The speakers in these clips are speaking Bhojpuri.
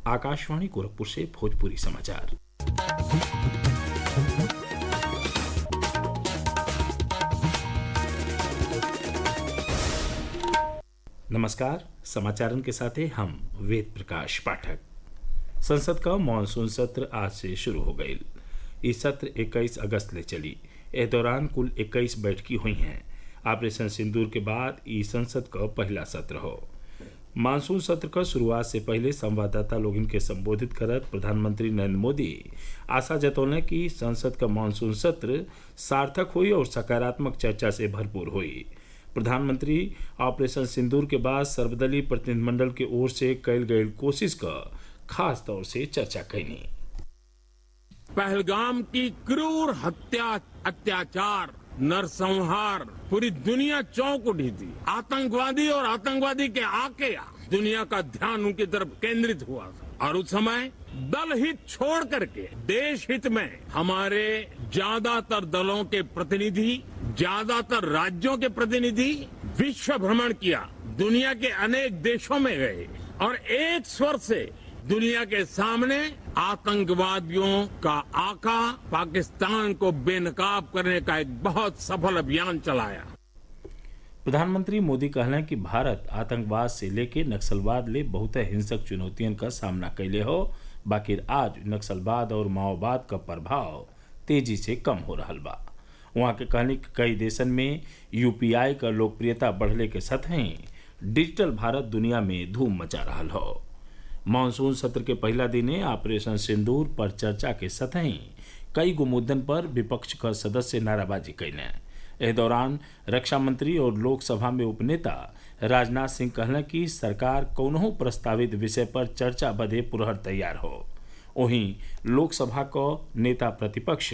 आकाशवाणी गोरखपुर से भोजपुरी समाचार। नमस्कार, समाचारन के साथ हम वेद प्रकाश पाठक। संसद का मानसून सत्र आज से शुरू हो गई। इस सत्र 21 अगस्त ले चली। इस दौरान कुल 21 बैठकी हुई हैं। ऑपरेशन सिंदूर के बाद ई संसद का पहला सत्र हो। मानसून सत्र का शुरुआत से पहले संवाददाता लोग इनके संबोधित करत प्रधानमंत्री नरेंद्र मोदी आशा जतौले कि संसद का मानसून सत्र सार्थक हुई और सकारात्मक चर्चा से भरपूर हुई। प्रधानमंत्री ऑपरेशन सिंदूर के बाद सर्वदलीय प्रतिनिधिमंडल के ओर से कल गई कोशिश का खास तौर से चर्चा कैनी। पहलगाम की क्रूर हत्या, अत्याचार, नरसंहार पूरी दुनिया चौंक उठी थी। आतंकवादी और आतंकवादी के आके दुनिया का ध्यान उनकी तरफ केंद्रित हुआ था और उस समय दल हित छोड़ करके देश हित में हमारे ज्यादातर दलों के प्रतिनिधि, ज्यादातर राज्यों के प्रतिनिधि विश्व भ्रमण किया, दुनिया के अनेक देशों में गए और एक स्वर से दुनिया के सामने आतंकवादियों का आका पाकिस्तान को बेनकाब करने का एक बहुत सफल अभियान चलाया। प्रधानमंत्री मोदी कहले कि भारत आतंकवाद से लेके नक्सलवाद ले बहुत हिंसक चुनौतियों का सामना कैले हो, बाकी आज नक्सलवाद और माओवाद का प्रभाव तेजी से कम हो रहा बा। वहाँ के कहने कि कई देशन में यूपीआई का लोकप्रियता बढ़ले के साथ ही डिजिटल भारत दुनिया में धूम मचा रहा हो। मानसून सत्र के पहला दिने ऑपरेशन सिंदूर पर चर्चा के सतही कई गो मुद्दन पर विपक्ष का सदस्य नाराबाजी कैले। इस दौरान रक्षा मंत्री और लोकसभा में उपनेता राजनाथ सिंह कहले कि सरकार कौनहू प्रस्तावित विषय पर चर्चा बदे पुरहर तैयार हो। वहीं लोकसभा को नेता प्रतिपक्ष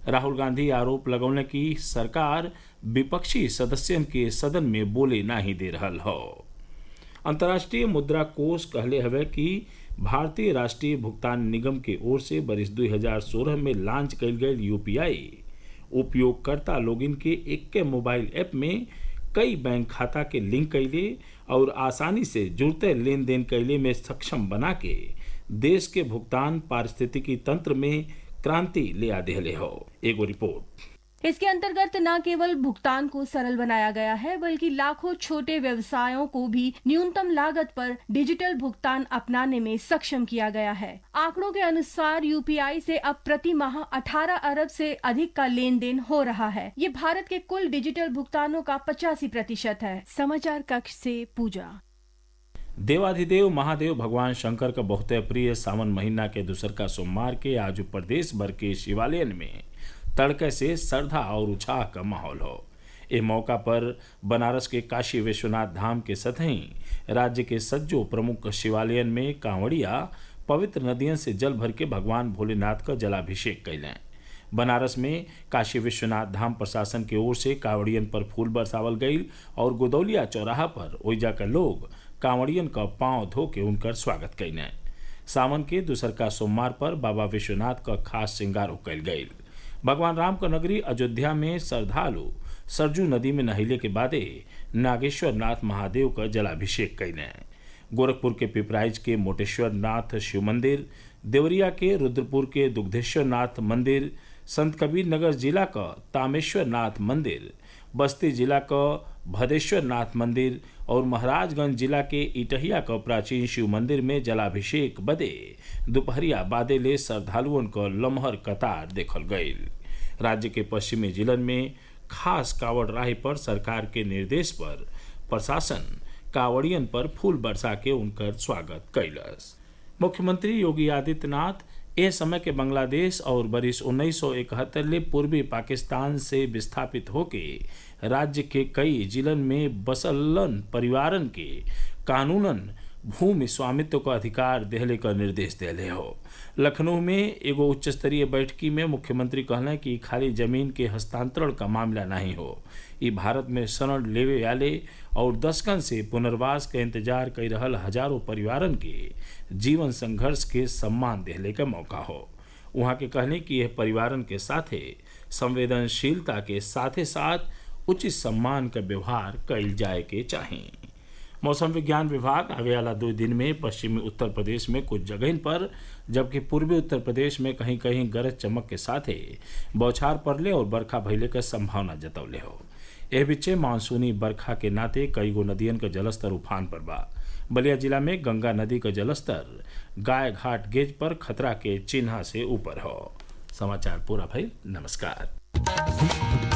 राहुल गांधी आरोप लगौले कि सरकार विपक्षी सदस्यन के सदन में बोले नहीं दे रहा हो। अंतर्राष्ट्रीय मुद्रा कोष कहले हवे कि भारतीय राष्ट्रीय भुगतान निगम के ओर से बरिस 2016 में लॉन्च कल गए यूपीआई उपयोगकर्ता लोगिन के एक के मोबाइल ऐप में कई बैंक खाता के लिंक कैले और आसानी से जुड़ते लेन देन कैले में सक्षम बना के देश के भुगतान पारिस्थितिकी तंत्र में क्रांति ले आ देले हो। एगो रिपोर्ट। इसके अंतर्गत न केवल भुगतान को सरल बनाया गया है, बल्कि लाखों छोटे व्यवसायों को भी न्यूनतम लागत पर डिजिटल भुगतान अपनाने में सक्षम किया गया है। आंकड़ों के अनुसार यूपीआई से अब प्रति माह 18 अरब से अधिक का लेन देन हो रहा है। ये भारत के कुल डिजिटल भुगतानों का 85% है। समाचार कक्ष से पूजा। देवाधिदेव महादेव भगवान शंकर का बहुत प्रिय सावन महीना के दूसर का सोमवार के आज प्रदेश भर के शिवालयन में तड़के से श्रद्धा और उत्साह का माहौल हो। इस मौका पर बनारस के काशी विश्वनाथ धाम के सतही राज्य के सज्जो प्रमुख शिवालयन में कांवड़िया पवित्र नदियों से जल भर के भगवान भोलेनाथ का जलाभिषेक कैलें। बनारस में काशी विश्वनाथ धाम प्रशासन की ओर से कांवड़ियन पर फूल बरसावल गई और गोदौलिया चौराहा पर ओइजा के लोग कांवड़ियन का पांव धो के उनकर स्वागत कैलें। सावन के दूसर का सोमवार पर बाबा विश्वनाथ का खास श्रृंगार कैल गई। भगवान राम का नगरी अयोध्या में श्रद्धालु सरजू नदी में नहिले के बादे नागेश्वर नाथ महादेव का जलाभिषेक कैले। गोरखपुर के पिपराइच के मोटेश्वर नाथ शिव मंदिर, देवरिया के रुद्रपुर के दुग्धेश्वर नाथ मंदिर, संत कबीर नगर जिला का तामेश्वर नाथ मंदिर, बस्ती जिला का भदेश्वर नाथ मंदिर और महाराजगंज जिला के इटहिया का प्राचीन शिव मंदिर में जलाभिषेक बदे दोपहरिया बादे ले श्रद्धालुओं का लमहर कतार देखल गई। राज्य के पश्चिमी जिलन में खास कावड़ राही पर सरकार के निर्देश पर प्रशासन कावड़ियन पर फूल बरसा के उनकर स्वागत कैलस। मुख्यमंत्री योगी आदित्यनाथ ए समय के बांग्लादेश और बरिस 1971 ले पूर्वी पाकिस्तान से विस्थापित होके राज्य के कई जिलन में बसलन परिवारन के कानूनन भूमि स्वामित्व का अधिकार देहले का निर्देश देले हो। लखनऊ में एगो उच्च स्तरीय बैठकी में मुख्यमंत्री कहले कि खाली जमीन के हस्तांतरण का मामला नहीं हो, ये भारत में शरण लेवे वाले और दशकन से पुनर्वास के इंतजार कर रहल हजारों परिवारन के जीवन संघर्ष के सम्मान देहले का मौका हो। वहाँ के कहने कि यह परिवारन के साथे संवेदनशीलता के साथे साथ उचित सम्मान का व्यवहार कइल जाए के चाहिए। मौसम विज्ञान विभाग आगे वाला 2 दिन में पश्चिमी उत्तर प्रदेश में कुछ जगह पर जबकि पूर्वी उत्तर प्रदेश में कहीं कहीं गरज चमक के साथ ही बौछार पड़ले और बरखा भइले के संभावना जतौले हो। एह बीचे मानसूनी बरखा के नाते कई गो नदियन का जलस्तर उफान पर बा। बलिया जिला में गंगा नदी का जलस्तर गाय घाट गेज पर खतरा के चिन्ह से ऊपर हो। समाचार पूरा भइल। नमस्कार।